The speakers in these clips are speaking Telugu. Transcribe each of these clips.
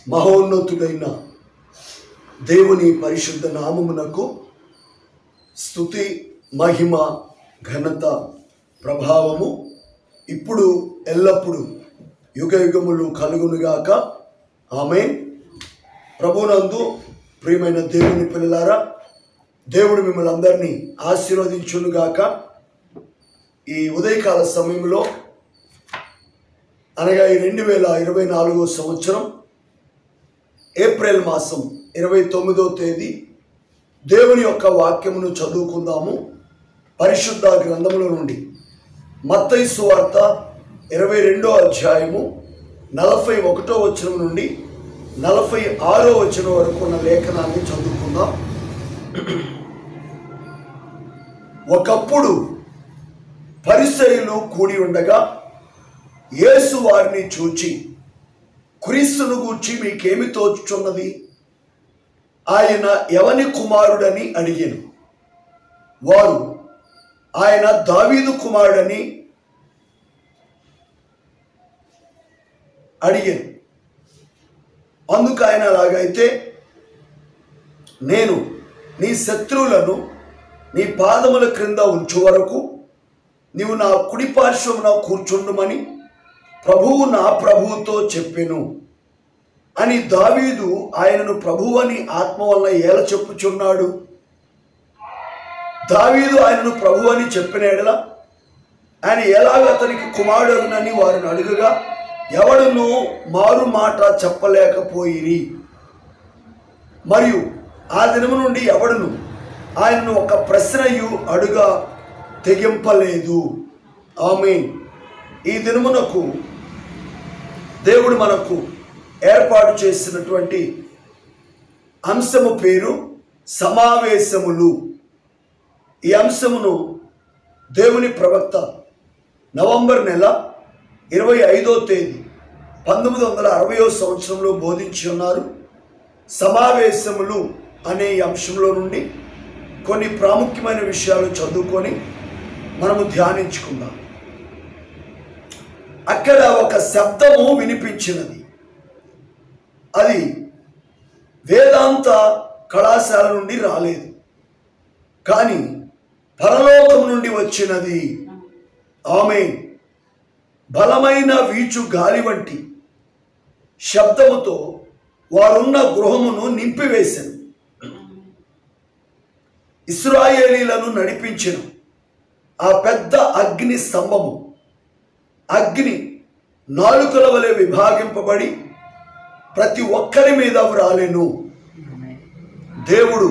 మహోన్నతుడైన దేవుని పరిశుద్ధ నామమునకు స్తుతి, మహిమ, ఘనత, ప్రభావము ఇప్పుడు ఎల్లప్పుడు యుగయుగములు కలుగునుగాక. ఆమేన్. ప్రభునందు ప్రియమైన దేవుని పిల్లలారా, దేవుడు మిమ్మల్ని అందరినీ ఆశీర్వదించునుగాక. ఈ ఉదయకాల సమయంలో అనగా ఈ 2024 సంవత్సరం ఏప్రిల్ మాసం 29వ తేదీ దేవుని యొక్క వాక్యమును చదువుకుందాము. పరిశుద్ధ గ్రంథముల నుండి మత్తయి సువార్త 22వ అధ్యాయము 41వ వచనం నుండి 46వ వచనం వరకు ఉన్న లేఖనాన్ని చదువుకుందాం. ఒకప్పుడు పరిసయ్యులు కూడి ఉండగా యేసు వారిని చూచి, క్రీస్తును గూర్చి మీకేమి తోచుచున్నది? ఆయన ఎవని కుమారుడని అడిగాను. వారు, ఆయన దావీదు కుమారుడని అడిగాను. అందుకు ఆయన అలాగైతే నేను నీ శత్రువులను నీ పాదముల క్రింద ఉంచు వరకు నీవు నా కుడి పార్శ్వమున కూర్చుండుమని ప్రభువు నా ప్రభువుతో చెప్పెను అని దావీదు ఆయనను ప్రభువు అని ఆత్మ వలన ఏల చెప్పుచున్నాడు. దావీదు ఆయనను ప్రభువు అని చెప్పిన ఎడల ఆయన ఎలాగ అతనికి కుమారుడునని వారిని అడుగగా ఎవడును మారు మాట చెప్పలేకపోయిరి. మరియు ఆ దినము నుండి ఎవడును ఆయనను ఒక ప్రశ్నయు అడుగా తెగింపలేదు. ఆమేన్. ఈ దినమునకు దేవుడు మనకు ఏర్పాటు చేసినటువంటి అంశము పేరు సమావేశములు. ఈ అంశమును దేవుని ప్రవక్త నవంబర్ నెల 25వ తేదీ 1960వ సంవత్సరంలో బోధించి ఉన్నారు. సమావేశములు అనే ఈ అంశంలో నుండి కొన్ని ప్రాముఖ్యమైన విషయాలు చదువుకొని మనము ధ్యానించుకుందాం. అక్కడ ఒక శబ్దము వినిపించినది. అది వేదాంత కళాశాల నుండి రాలేదు, కానీ పరలోకం నుండి వచ్చినది. ఆమేన్. బలమైన వీచు గాలి వంటి శబ్దముతో వారున్న గృహమును నింపివేశాను. ఇశ్రాయేలీలను నడిపించిన ఆ పెద్ద అగ్ని స్తంభము అగ్ని నాలుకల వలె విభాగింపబడి ప్రతి ఒక్కరి మీద వ్రాలెను. దేవుడు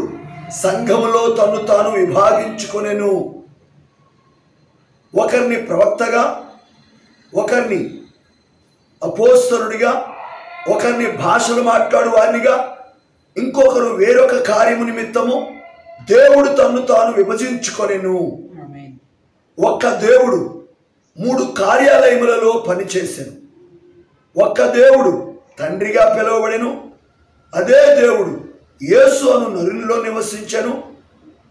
సంఘములో తను తాను విభాగించుకొనెను. ఒకరిని ప్రవక్తగా, ఒకరిని అపోస్తలుడిగా, ఒకరిని భాషలు మాట్లాడు వారినిగా, ఇంకొకరు వేరొక కార్యము నిమిత్తము దేవుడు తన్ను తాను విభజించుకొనెను. ఒక్క దేవుడు 3 కార్యాలయములలో పనిచేశాను. ఒక్క దేవుడు తండ్రిగా పిలువబడెను. అదే దేవుడు యేసు అను నరునిలో నివసించెను.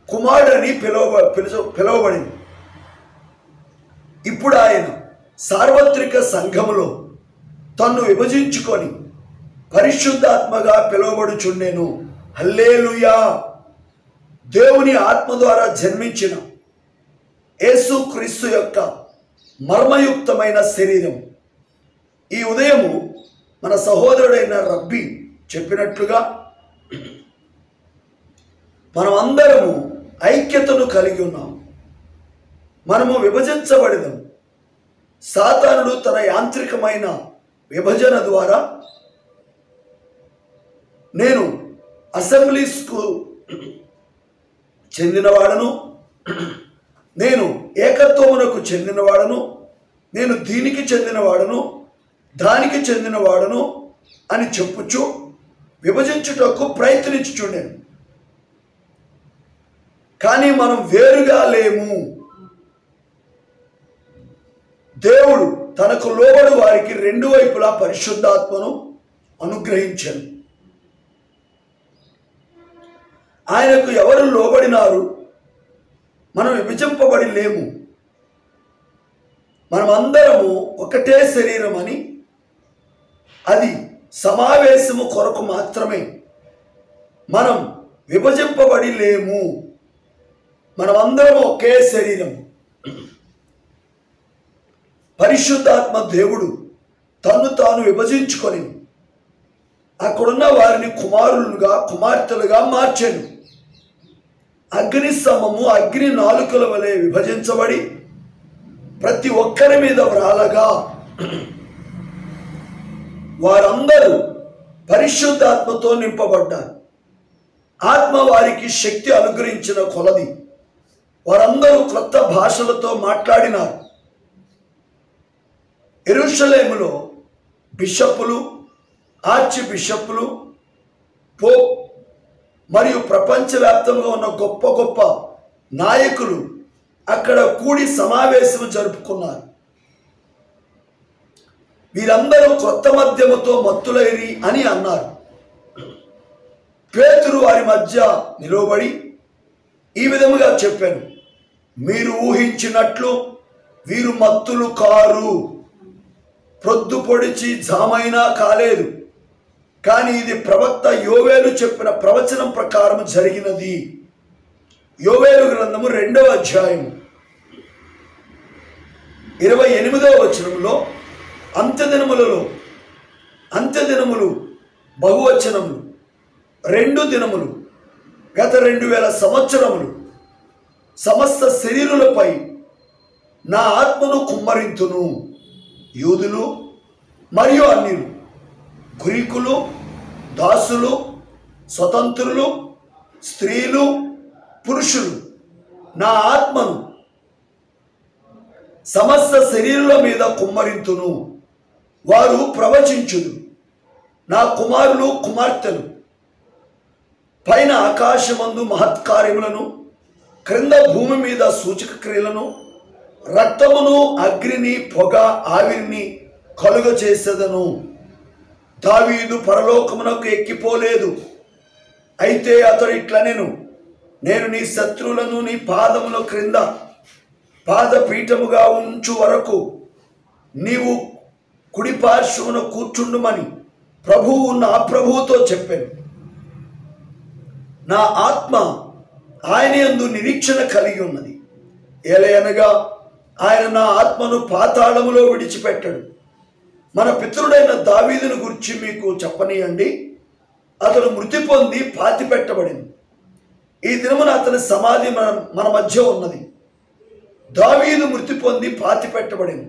కుమారుడని పిలువబడెను. ఇప్పుడు ఆయన సార్వత్రిక సంఘములో తన్ను విభజించుకొని పరిశుద్ధాత్మగా పిలువబడుచుండెను. హల్లెలూయా. దేవుని ఆత్మ ద్వారా జన్మించిన యేసు క్రీస్తు యొక్క మర్మయుక్తమైన శరీరం. ఈ ఉదయము మన సహోదరుడైన రబ్బీ చెప్పినట్లుగా మనం అందరము ఐక్యతను కలిగి ఉన్నాం. మనము విభజించబడినాం. సాతానుడు తన యాంత్రికమైన విభజన ద్వారా నేను అసెంబ్లీస్కు చెందినవాడను, నేను ఏకత్వమునకు చెందినవాడను, నేను దీనికి చెందినవాడను, దానికి చెందినవాడను అని చెప్పుచు విభజించుటకు ప్రయత్నించుచుండెను. కానీ మనం వేరుగా లేము. దేవుడు తనకు లోబడు వారికి 2 వైపులా పరిశుద్ధాత్మను అనుగ్రహించాను. ఆయనకు ఎవరు లోబడినారు? మనం విభజింపబడి లేము. మనమందరము ఒకటే శరీరం అని, అది సమావేశము కొరకు మాత్రమే మనం విభజింపబడి లేము. మనమందరం ఒకే శరీరం. పరిశుద్ధాత్మ దేవుడు తన్ను తాను విభజించుకొని అక్కడున్న వారిని కుమారులుగా కుమార్తెలుగా మార్చాను. అగ్ని సమము అగ్ని నాలుకల వలె విభజించబడి ప్రతి ఒక్కరి మీద వ్రాలగా వారందరూ పరిశుద్ధాత్మతో నింపబడ్డారు. ఆత్మ వారికి శక్తి అనుగ్రహించిన కొలది వారందరూ క్రొత్త భాషలతో మాట్లాడినారు. యెరూషలేములో బిషప్పులు, ఆర్చి బిషప్పులు, పోప్ మరియు ప్రపంచవ్యాప్తంగా ఉన్న గొప్ప గొప్ప నాయకులు అక్కడ కూడి సమావేశం జరుపుకున్నారు. వీరందరూ క్రొత్త మద్యముతో మత్తులైరి అని అన్నారు. పేతురు వారి మధ్య నిలవబడి ఈ విధముగా చెప్పాను, మీరు ఊహించినట్లు వీరు మత్తులు కారు. ప్రొద్దు పొడిచి జామైనా కాలేదు, కానీ ఇది ప్రవక్త యోవేలు చెప్పిన ప్రవచనం ప్రకారం జరిగినది. యోవేలు గ్రంథము 2వ అధ్యాయము 28వ వచనంలో అంత్యదినములు బహువచనములు 2 దినములు గత 2000 సంవత్సరములు సమస్త శరీరులపై నా ఆత్మను కుమ్మరింతును. యూదులు మరియు అన్యులు, గ్రీకులు, దాసులు, స్వతంత్రులు, స్త్రీలు, పురుషులు నా ఆత్మను సమస్త శరీరుల మీద కుమ్మరింతును. వారు ప్రవచించుదు. నా కుమారులు కుమార్తెలు పైన ఆకాశమందు మహత్కార్యములను, క్రింద భూమి మీద సూచక క్రియలను, రక్తమును, అగ్నిని, పొగ, ఆవిరిని కలుగ చేసేదను. దావీదు పరలోకమునకు ఎక్కిపోలేదు, అయితే అతడు ఇట్లనెను, నేను నీ శత్రువులను నీ పాదముల క్రింద పాదపీఠముగా ఉంచు వరకు నీవు కుడిపార్శ్వమున కూర్చుండుమని ప్రభువు నా ప్రభువుతో చెప్పాను. నా ఆత్మ ఆయన యందు నిరీక్షణ కలిగి ఉన్నది. ఏలయనగా ఆయన నా ఆత్మను పాతాళములో విడిచిపెట్టడు. మన పితరుడైన దావీదును గురించి మీకు చెప్పనీయండి. అతడు మృతి పొంది పాతి పెట్టబడింది. ఈ దినమున అతని సమాధి మన మధ్య ఉన్నది. దావీదు మృతి పొంది పాతి పెట్టబడింది.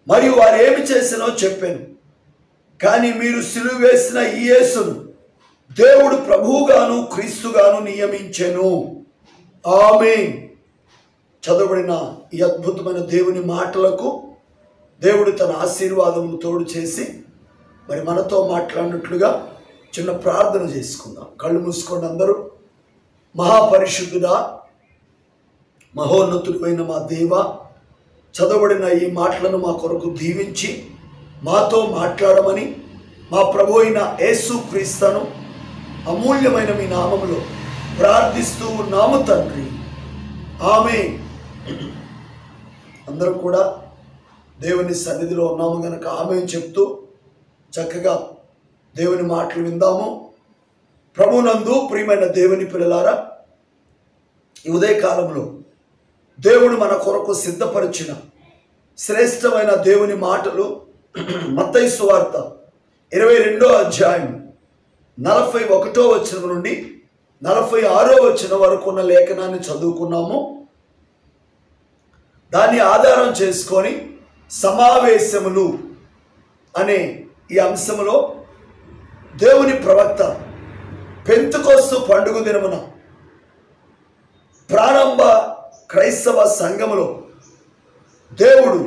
మరియు వారు ఏమి చేసినో చెప్పాను. కానీ మీరు సిలువ వేసిన ఈ యేసును దేవుడు ప్రభువుగాను క్రీస్తుగాను నియమించెను. ఆమేన్. చదవబడిన ఈ అద్భుతమైన దేవుని మాటలకు దేవుడు తన ఆశీర్వాదమును తోడు చేసి మరి మనతో మాట్లాడినట్లుగా చిన్న ప్రార్థన చేసుకుందాం. కళ్ళు మూసుకోండి అందరూ. మహాపరిశుద్ధుడా, మహోన్నతుడైన మా దేవ, చదవబడిన ఈ మాటలను మా కొరకు దీవించి మాతో మాట్లాడమని మా ప్రభు అయిన యేసు క్రీస్తును అమూల్యమైన మీ నామములో ప్రార్థిస్తూ ఉన్నాము తండ్రి. ఆమేన్. అందరూ కూడా దేవుని సన్నిధిలో ఉన్నాము గనక ఆమేన్ చెప్తూ చక్కగా దేవుని మాటలు విందాము. ప్రభునందు ప్రియమైన దేవుని పిల్లలారా, ఈ ఉదయకాలంలో దేవుడు మన కొరకు సిద్ధపరిచిన శ్రేష్టమైన దేవుని మాటలు మత్తయి సువార్త 22వ అధ్యాయం 41వ వచనం నుండి 46వ వచనం వరకు ఉన్న లేఖనాన్ని చదువుకున్నాము. దాన్ని ఆధారం చేసుకొని సమావేశములు అనే ఈ అంశంలో దేవుని ప్రవక్త పెంతెకొస్తు పండుగ దినమున ప్రారంభ క్రైస్తవ సంఘములో దేవుడు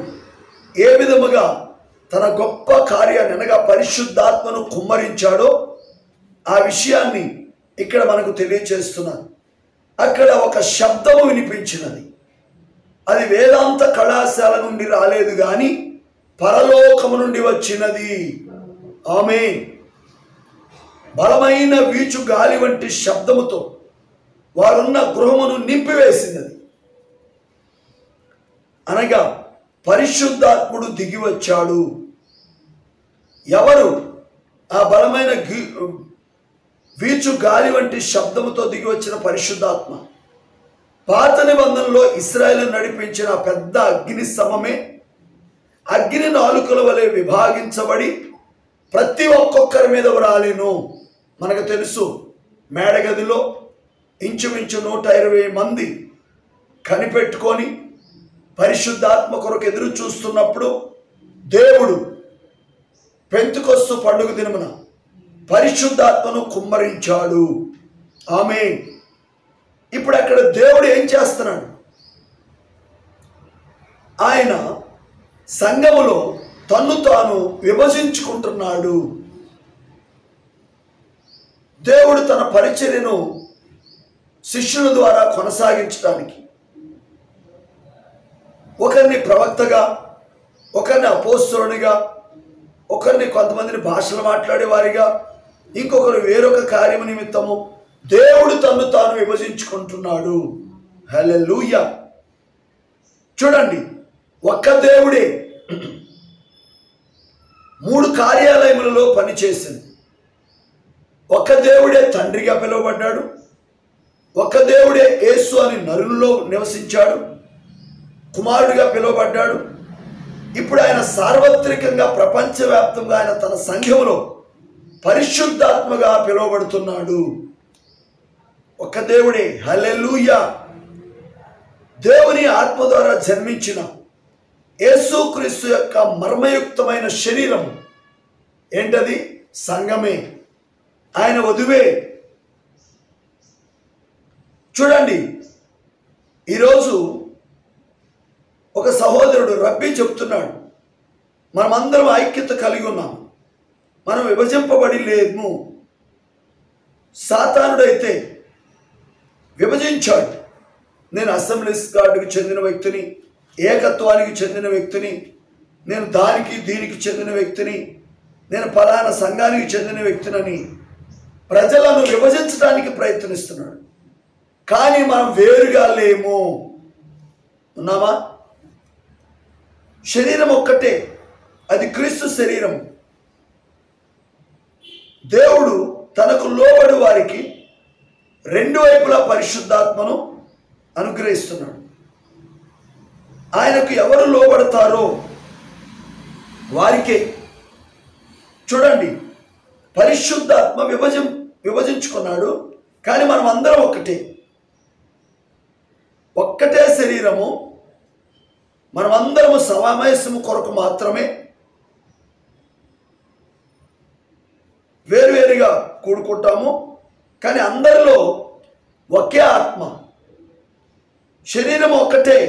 ఏ విధముగా తన గొప్ప కార్యాన్ని అనగా పరిశుద్ధాత్మను కుమ్మరించాడో ఆ విషయాన్ని ఇక్కడ మనకు తెలియజేస్తున్నాను. అక్కడ ఒక శబ్దము వినిపించినది. అది వేదాంత కళాశాల నుండి రాలేదు కానీ పరలోకము నుండి వచ్చినది. ఆమేన్. బలమైన వీచు గాలి వంటి శబ్దముతో వారున్న గృహమును నింపివేసినది. అనగా పరిశుద్ధాత్ముడు దిగి వచ్చాడు. ఎవరు ఆ బలమైన వీచు గాలి వంటి శబ్దముతో దిగి వచ్చిన పరిశుద్ధాత్మ. పాత నిబంధనలో ఇశ్రాయేలు నడిపించిన పెద్ద అగ్ని సమమే అగ్ని నాలుకల వలె విభాగించబడి ప్రతి ఒక్కొక్కరి మీద రాలేను. మనకు తెలుసు, మేడగదిలో ఇంచుమించు 120 మంది కనిపెట్టుకొని పరిశుద్ధాత్మ కొరకు ఎదురు చూస్తున్నప్పుడు దేవుడు పెంతెకొస్తు పండుగ దినమున పరిశుద్ధాత్మను కుమ్మరించాడు. ఆమేన్. ఇప్పుడు అక్కడ దేవుడు ఏం చేస్తున్నాడు? ఆయన సంఘములో తన్ను తాను విభజించుకుంటున్నాడు. దేవుడు తన పరిచర్యను శిష్యుల ద్వారా కొనసాగించడానికి ఒకరిని ప్రవక్తగా, ఒకరిని అపోస్తలునిగా, ఒకరిని కొంతమందిని భాషలు మాట్లాడేవారిగా, ఇంకొకరు వేరొక కార్యము నిమిత్తము దేవుడు తన్ను తాను విభజించుకుంటున్నాడు. హల్లెలూయా. చూడండి, ఒక్క దేవుడే 3 కార్యాలయములలో పనిచేసింది. ఒక దేవుడే తండ్రిగా పిలువబడ్డాడు. ఒక దేవుడే యేసు అని నరుల్లో నివసించాడు, కుమారుడిగా పిలువబడ్డాడు. ఇప్పుడు ఆయన సార్వత్రికంగా ప్రపంచవ్యాప్తంగా ఆయన తన సంఘములో పరిశుద్ధాత్మగా పిలువబడుతున్నాడు. ఒక దేవుడే. హల్లెలూయా. దేవుని ఆత్మ ద్వారా జన్మించిన యేసుక్రీస్తు యొక్క మర్మయుక్తమైన శరీరం ఏంటది? సంఘమే, ఆయన వధువే. చూడండి, ఈరోజు ఒక సహోదరుడు రబ్బీ చెప్తున్నాడు, మనమందరం ఐక్యత కలిగి ఉన్నాం, మనం విభజింపబడి లేము. సాతానుడైతే విభజించాడు. నేను అసెంబ్లీస్ గార్డుకి చెందిన వ్యక్తిని, ఏకత్వానికి చెందిన వ్యక్తిని, నేను దానికి దీనికి చెందిన వ్యక్తిని, నేను ఫలానా సంఘానికి చెందిన వ్యక్తినని ప్రజలను విభజించడానికి ప్రయత్నిస్తున్నాడు. కానీ మనం వేరుగా లేము. ఉన్నామా? శరీరం ఒక్కటే, అది క్రీస్తు శరీరం. దేవుడు తనకు లోబడి వారికి 2 వైపులా పరిశుద్ధాత్మను అనుగ్రహిస్తున్నాడు. ఆయనకు ఎవరు లోబడతారో వారికే. చూడండి, పరిశుద్ధాత్మ విభజించుకున్నాడు, కానీ మనం అందరం ఒక్కటే శరీరము. మనమందరము సమావేశము కొరకు మాత్రమే వేరువేరుగా కూడుకుంటాము, కానీ అందరిలో ఒకే ఆత్మ. శరీరం ఒక్కటే.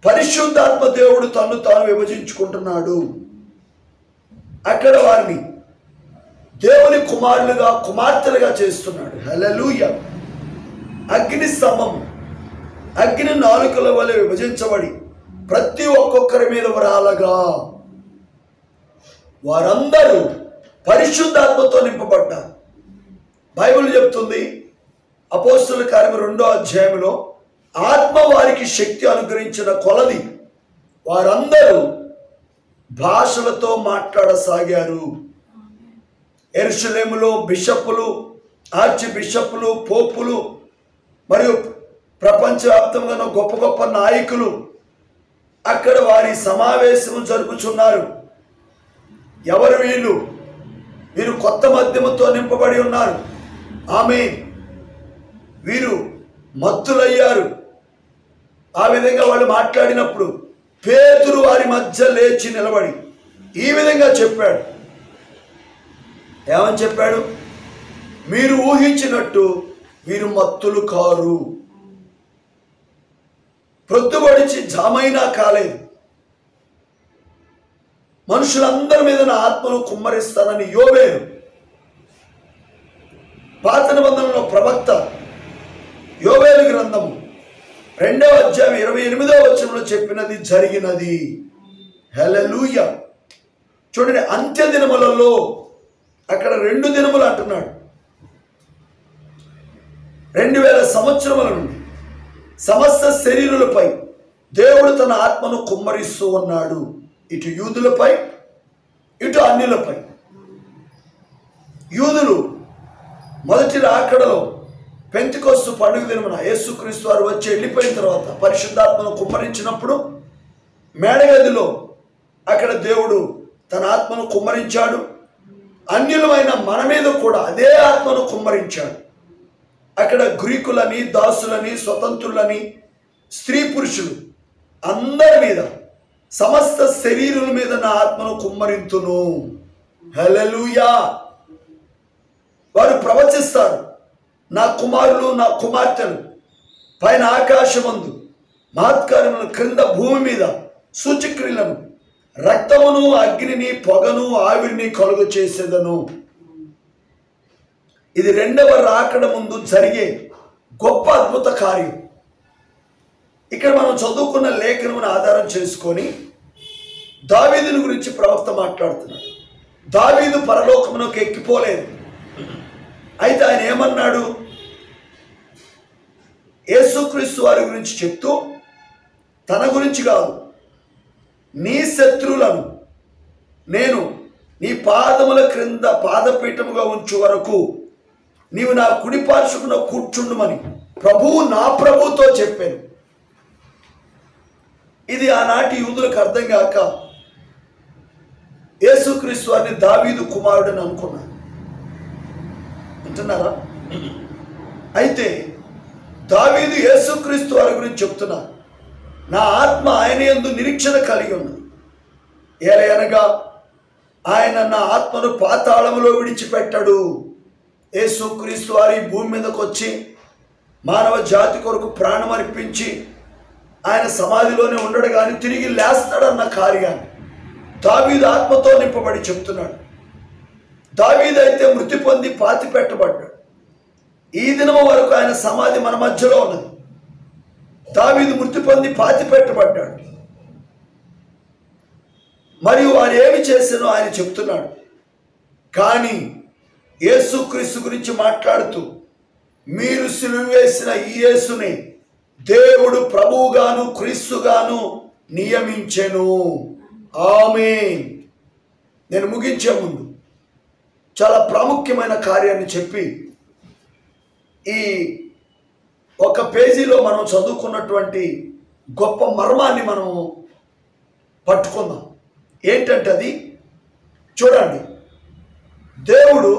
పరిశుద్ధాత్మ దేవుడు తన్ను తాను విభజించుకుంటున్నాడు. అక్కడ వారిని దేవుని కుమారులుగా, కుమార్తెలుగా చేస్తున్నాడు. హల్లెలూయా. అగ్ని స్తంభం అగ్ని నాలుకల వలె విభజించబడి ప్రతి ఒక్కొక్కరి మీద వరాలగా వారందరూ పరిశుద్ధాత్మతో నింపబడ్డారు. బైబిల్ చెప్తుంది, అపోస్తలుల కార్యము 2వ అధ్యాయంలో, ఆత్మ వారికి శక్తి అనుగ్రహించిన కొలది వారందరూ భాషలతో మాట్లాడసాగారు. యెరూషలేములో బిషప్పులు, ఆర్చి బిషప్పులు, పోపులు మరియు ప్రపంచవ్యాప్తంగా గొప్ప గొప్ప నాయకులు అక్కడ వారి సమావేశము జరుపుచున్నారు. ఎవరు వీళ్ళు? వీరు కొత్త మద్యముతో నింపబడి ఉన్నారు. ఆమేన్. వీరు మత్తులయ్యారు. ఆ విధంగా వాళ్ళు మాట్లాడినప్పుడు పేతురు వారి మధ్య లేచి నిలబడి ఈ విధంగా చెప్పాడు. ఏమని చెప్పాడు? మీరు ఊహించినట్టు వీరు మత్తులు కారు. ప్రొద్దుబడిచి జామైనా కాలేదు. మనుషులందరి మీద నా ఆత్మను కుమ్మరిస్తానని యోవేలు పాత నిబంధనలో ప్రవక్త యోవేలు గ్రంథము 2వ అధ్యాయం 28వ వచనంలో చెప్పినది జరిగినది. హల్లెలూయా. చూడండి, అంత్య దినములలో, అక్కడ 2 దినములు అంటున్నాడు. 2000 సంవత్సరముల నుండి సమస్త శరీరులపై దేవుడు తన ఆత్మను కుమ్మరిస్తూ ఉన్నాడు. ఇటు యూదులపై, ఇటు అన్యులపై. యూదులు మొదటి రాకడలో పెంతెకొస్తు పండుగ దినమున యేసుక్రీస్తు వారు వచ్చి వెళ్ళిపోయిన తర్వాత పరిశుద్ధాత్మను కుమ్మరించినప్పుడు మేడగదిలో అక్కడ దేవుడు తన ఆత్మను కుమ్మరించాడు. అన్యులమైన మన మీద కూడా అదే ఆత్మను కుమ్మరించాడు. అక్కడ గ్రీకులని, దాసులని, స్వతంత్రులని, స్త్రీ పురుషులు అందరి మీద, సమస్త శరీరుల మీద నా ఆత్మను కుమ్మరింతును. హల్లెలూయా. వారు ప్రవచిస్తారు. నా కుమారులు, నా కుమార్తెలు పైన ఆకాశమందు మహత్కార్యములను, క్రింద భూమి మీద సూచక్రియలను, రక్తమును, అగ్నిని, పొగను, ఆవిరిని కలుగు చేసేదను. ఇది రెండవ రాకడ ముందు జరిగే గొప్ప అద్భుత కార్యం. ఇక్కడ మనం చదువుకున్న లేఖనమును ఆధారం చేసుకొని దావీదుని గురించి ప్రవక్త మాట్లాడుతున్నాడు. దావీదు పరలోకమునకు ఎక్కిపోలేదు. అయితే ఆయన ఏమన్నాడు? యేసుక్రీస్తు వారి గురించి చెప్తూ, తన గురించి కాదు, నీ శత్రువులను నేను నీ పాదముల క్రింద పాదపీఠముగా ఉంచు వరకు నీవు నా కుడి పార్శ్వమున కూర్చుండుమని ప్రభువు నా ప్రభుతో చెప్పాను. ఇది ఆనాటి యూదులకు అర్థం కాక యేసుక్రీస్తు వారిని దావీదు కుమారుడని అనుకున్నారు. అంటున్నారా? అయితే దావీదు యేసుక్రీస్తు వారి గురించి చెప్తున్నారు. నా ఆత్మ ఆయన యందు నిరీక్షణ కలిగి ఉన్నది. ఏలయనగా ఆయన నా ఆత్మను పాతాళములో విడిచిపెట్టాడు. యేసుక్రీస్తు వారి భూమి మీదకి వచ్చి మానవ జాతి కొరకు ప్రాణం అర్పించి ఆయన సమాధిలోనే ఉండడు కానీ తిరిగి లేస్తాడన్న కార్యాన్ని దావీదు ఆత్మతో నింపబడి చెప్తున్నాడు. దావీదు అయితే మృతి పొంది పాతి పెట్టబడ్డాడు. ఈ దినము వరకు ఆయన సమాధి మన మధ్యలో ఉన్నది. దావీదు మృతి పొంది పాతి పెట్టబడ్డాడు. మరియు వారు ఏమి చేశానో ఆయన చెప్తున్నాడు. కానీ యేసుక్రీస్తు గురించి మాట్లాడుతూ, మీరు సిలువ వేసిన ఈ యేసుని దేవుడు ప్రభువుగాను క్రీస్తుగాను నియమించెను. ఆమేన్. నేను ముగించే ముందు చాలా ప్రాముఖ్యమైన కార్యాన్ని చెప్పి ఈ ఒక పేజీలో మనం చదువుకున్నటువంటి గొప్ప మర్మాన్ని మనం పట్టుకుందాం. ఏంటంటే అది చూడండి. దేవుడు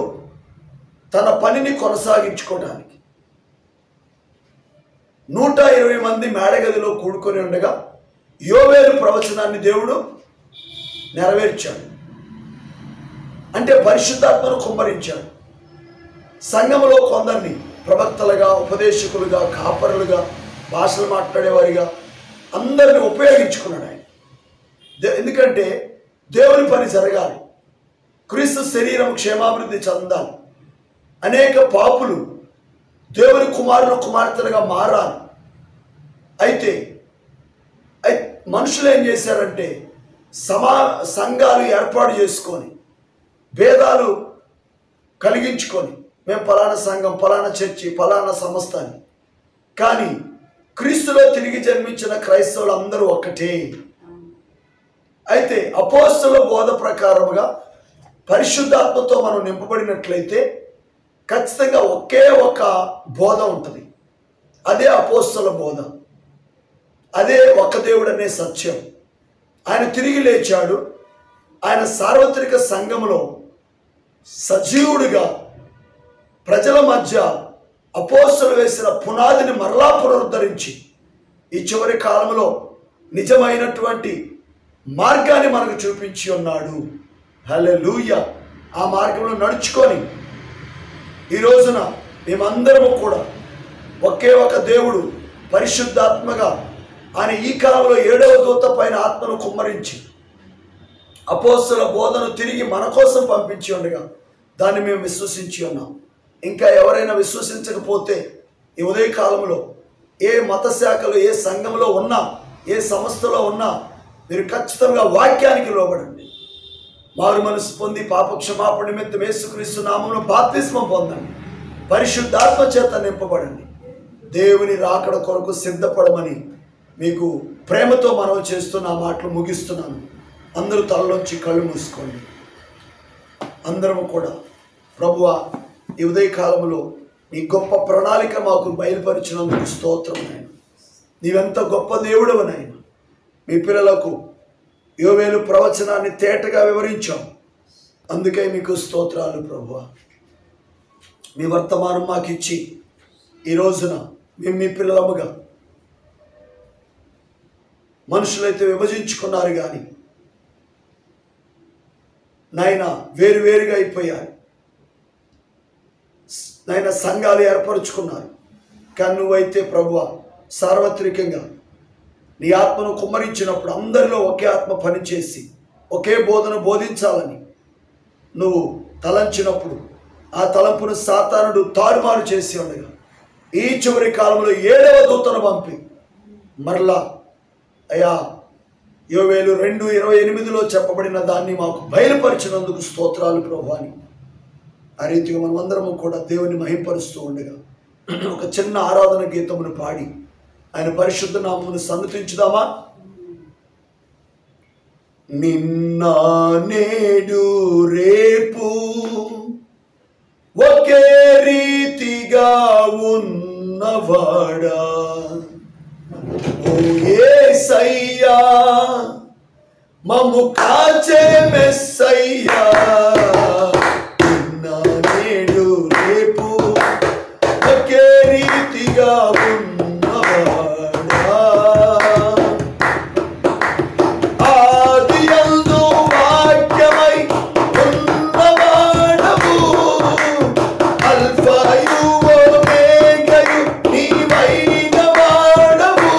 తన పనిని కొనసాగించుకోవడానికి 120 మంది మేడగదిలో కూడుకొని ఉండగా యోవేలు ప్రవచనాన్ని దేవుడు నెరవేర్చాడు. అంటే పరిశుద్ధాత్మను కుమ్మరించాడు. సంఘములో కొందరిని ప్రవక్తలుగా, ఉపదేశకులుగా, కాపరులుగా, భాషలు మాట్లాడేవారిగా అందరిని ఉపయోగించుకున్నాడు ఆయన. ఎందుకంటే దేవుని పని జరగాలి, క్రీస్తు శరీరం క్షేమాభివృద్ధి చెందాలి, అనేక పాపులు దేవుని కుమారులు కుమార్తెలుగా మారాలి. అయితే మనుషులు ఏం చేశారంటే సంఘాలు ఏర్పాటు చేసుకొని భేదాలు కలిగించుకొని మేము పలానా సంఘం, పలానా చర్చి, పలానా సంస్థ అని. కానీ క్రీస్తులో తిరిగి జన్మించిన క్రైస్తవులు అందరూ ఒక్కటే. అయితే అపోస్తలుల బోధ ప్రకారముగా పరిశుద్ధాత్మతో మనం నింపబడినట్లయితే ఖచ్చితంగా ఒకే ఒక బోధ ఉంటుంది. అదే అపోస్తలుల బోధ, అదే ఒక దేవుడు అనే సత్యం. ఆయన తిరిగి లేచాడు. ఆయన సార్వత్రిక సంఘములో సజీవుడిగా ప్రజల మధ్య అపోస్తలులు వేసిన పునాదిని మరలా పునరుద్ధరించి ఈ చివరి కాలంలో నిజమైనటువంటి మార్గాన్ని మనకు చూపించి ఉన్నాడు. హల్లెలూయా. ఆ మార్గంలో నడుచుకొని ఈ రోజున మేమందరము కూడా ఒకే ఒక దేవుడు పరిశుద్ధాత్మగా ఆయన ఈ కాలంలో 7వ దూత పైన ఆత్మను కుమ్మరించి అపోస్తలుల బోధను తిరిగి మన కోసం పంపించి ఉండగా దాన్ని మేము విశ్వసించి ఉన్నాం. ఇంకా ఎవరైనా విశ్వసించకపోతే ఈ ఉదయకాలంలో ఏ మత శాఖలో, ఏ సంఘంలో ఉన్నా, ఏ సంస్థలో ఉన్నా మీరు ఖచ్చితంగా వాక్యానికి లోబడండి. మారు మనసు పొంది పాప క్షమాపణ నిమిత్తం యేసుక్రీస్తు నామములో బాప్తిస్మం పొందండి. పరిశుద్ధాత్మ చేత నింపబడండి. దేవుని రాకడ కొరకు సిద్ధపడమని మీకు ప్రేమతో మనవి చేస్తూ నా మాటలు ముగిస్తున్నాను. అందరూ తలలోంచి కళ్ళు మూసుకోండి. అందరం కూడా ప్రభువా ఈ ఉదయకాలంలో నీ గొప్ప ప్రణాళిక మాకు బయలుపరిచినందుకు స్తోత్రం నాయన. నీవెంత గొప్ప దేవుడవు నాయన. మీ పిల్లలకు యోవేలు ప్రవచనాన్ని తేటగా వివరించాం. అందుకే మీకు స్తోత్రాలు ప్రభువా. మీ వర్తమానం మాకు ఇచ్చి ఈ రోజున మేము మీ పిల్లలముగా మనుషులైతే విభజించుకున్నారు కానీ నాయన వేరువేరుగా అయిపోయారు నాయన. సంఘాలు ఏర్పరుచుకున్నారు కానీ నువ్వైతే ప్రభువా సార్వత్రికంగా నీ ఆత్మను కుమ్మరించినప్పుడు అందరిలో ఒకే ఆత్మ పనిచేసి ఒకే బోధన బోధించాలని నువ్వు తలంచినప్పుడు ఆ తలంపును సాతానుడు తారుమారు చేసి ఉండగా ఈ చివరి కాలంలో 7వ దూతను పంపి మరలా అయా యోవేలు 2:28లో చెప్పబడిన దాన్ని మాకు బయలుపరిచినందుకు స్తోత్రాలు ప్రభువా అని. ఆ రీతిగా మనమందరము కూడా దేవుని మహింపరుస్తూ ఉండగా ఒక చిన్న ఆరాధన గీతమును పాడి ఆయన పరిశుద్ధ నామమును సన్నుతించుదామా? నిన్న నేడు రేపు ఒకే రీతిగా ఉన్నవాడా ఓ యేసయ్యా, మమ్ము కాచే మెస్సయ్యా. నిన్న నేడు రేపు ఒకే రీతిగా ఉన్నవాడా, ఆదియందు వాక్యమై ఉన్నవాడవు, అల్ఫాయు ఓమేగయు నీవైన వాడవు.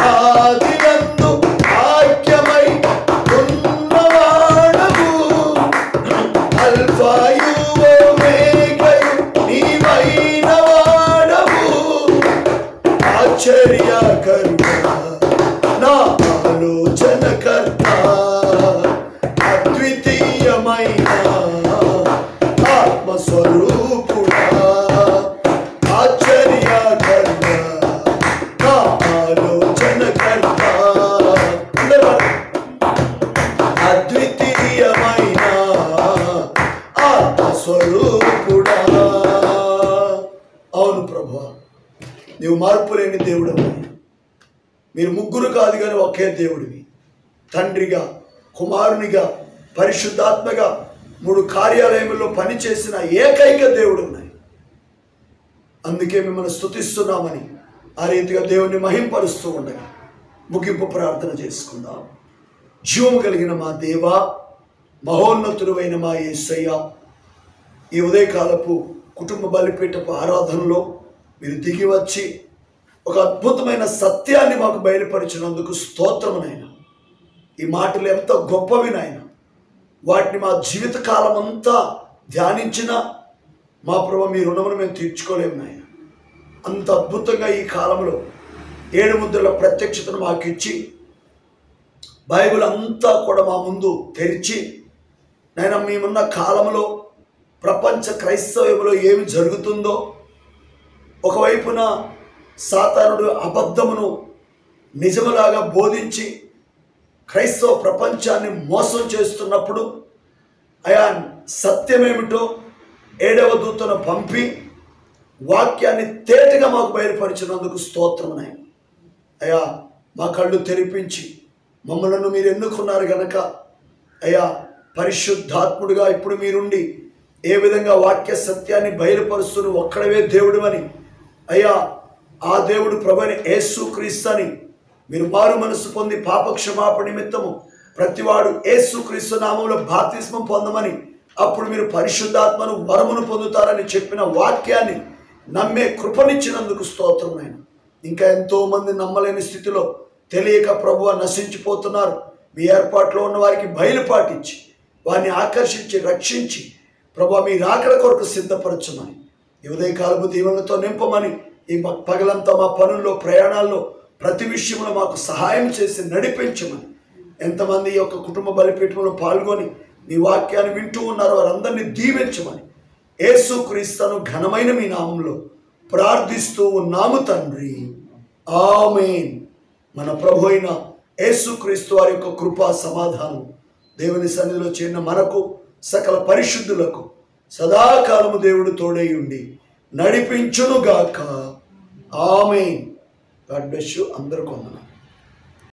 ఆదియందు వాక్యమై ఉన్నవాడవు, అల్ఫాయు ఓమేగయు నీవైన వాడవు. ఆశ్చర్యకరుడా నా ఆలోచనకర్త, అద్వితీయమైన ఆత్మస్వరూపుడా. ఆశ్చర్యకర్త నా ఆలోచనకర్త, అద్వితీయమైన ఆత్మస్వరూపుడా. అవును ప్రభువా, నీవు మార్పు లేని దేవుడవు. మీరు ముగ్గురు కాదు కానీ ఒకే దేవుడివి. తండ్రిగా, కుమారునిగా, పరిశుద్ధాత్మగా 3 కార్యాలయముల్లో పనిచేసిన ఏకైక దేవుడు ఉన్నాయి. అందుకే మిమ్మల్ని స్తుతిస్తున్నామని ఆ రీతిగా దేవుని మహింపరుస్తూ ఉండగా ముగింపు ప్రార్థన చేసుకుందాం. జీవము కలిగిన మా దేవా, మహోన్నతుడైన మా యేసయ్య, ఈ ఉదయకాలపు కుటుంబ బలిపీఠపు ఆరాధనలో మీరు దిగి వచ్చి ఒక అద్భుతమైన సత్యాన్ని మాకు బయలుపరిచినందుకు స్తోత్రము నాయన. ఈ మాటలు ఎంత గొప్పవి నాయన. వాటిని మా జీవితకాలం అంతా ధ్యానించినా మా ప్రభు మీ రుణమును మేము తీర్చుకోలేము నాయన. అంత అద్భుతంగా ఈ కాలంలో 7 ముద్రల ప్రత్యక్షతను మాకు ఇచ్చి బైబిల్ అంతా కూడా మా ముందు తెరిచి నాయన మేమున్న కాలంలో ప్రపంచ క్రైస్తవ్యంలో ఏమి జరుగుతుందో, ఒకవైపున సాతానుడు అబద్ధమును నిజములాగా బోధించి క్రైస్తవ ప్రపంచాన్ని మోసం చేస్తున్నప్పుడు అయా సత్యమేమిటో 7వ దూతను పంపి వాక్యాన్ని తేటగా మాకు బయలుపరిచినందుకు స్తోత్రము నాయన. అయా మా కళ్ళు తెరిపించి మమ్మలను మీరు ఎన్నుకున్నారు గనక అయా పరిశుద్ధాత్ముడిగా ఇప్పుడు మీరుండి ఏ విధంగా వాక్య సత్యాన్ని బయలుపరుస్తూ ఒక్కడవే దేవుడు అని అయ్యా ఆ దేవుడు ప్రభువైన యేసుక్రీస్తు అని మీరు మారు మనసు పొంది పాపక్షమాపణ నిమిత్తము ప్రతివాడు యేసుక్రీస్తు నామములో బాప్తిస్మం పొందమని అప్పుడు మీరు పరిశుద్ధాత్మను వరమును పొందుతారని చెప్పిన వాక్యాన్ని నమ్మే కృపనిచ్చినందుకు స్తోత్రం నాయన. ఇంకా ఎంతోమంది నమ్మలేని స్థితిలో తెలియక ప్రభువ నశించిపోతున్నారు. మీ ఏర్పాట్లో ఉన్న వారికి బయలుపాటించి వారిని ఆకర్షించి రక్షించి ప్రభువా మీ రాకడ కొరకు సిద్ధపరచమని, ఈ ఉదయకాలపు దీవెనలతో నింపమని, ఈ పగలంతా మా పనుల్లో ప్రయాణాల్లో ప్రతి విషయంలో మాకు సహాయం చేసి నడిపించమని, ఎంతమంది ఈ యొక్క కుటుంబ బలిపీఠంలో పాల్గొని మీ వాక్యాన్ని వింటూ ఉన్నారో వారందరినీ దీవించమని యేసుక్రీస్తును ఘనమైన మీ నామంలో ప్రార్థిస్తూ ఉన్నాము తండ్రి. ఆమేన్. మన ప్రభు అయిన యేసుక్రీస్తు వారి యొక్క కృపా సమాధానం దేవుని సన్నిధిలో చేరిన మనకు సకల పరిశుద్ధులకు సదాకాలము దేవుడు తోడై ఉండి నడిపించునుగాక. ఆమేన్. God bless you. అందరికీ వందనాలు.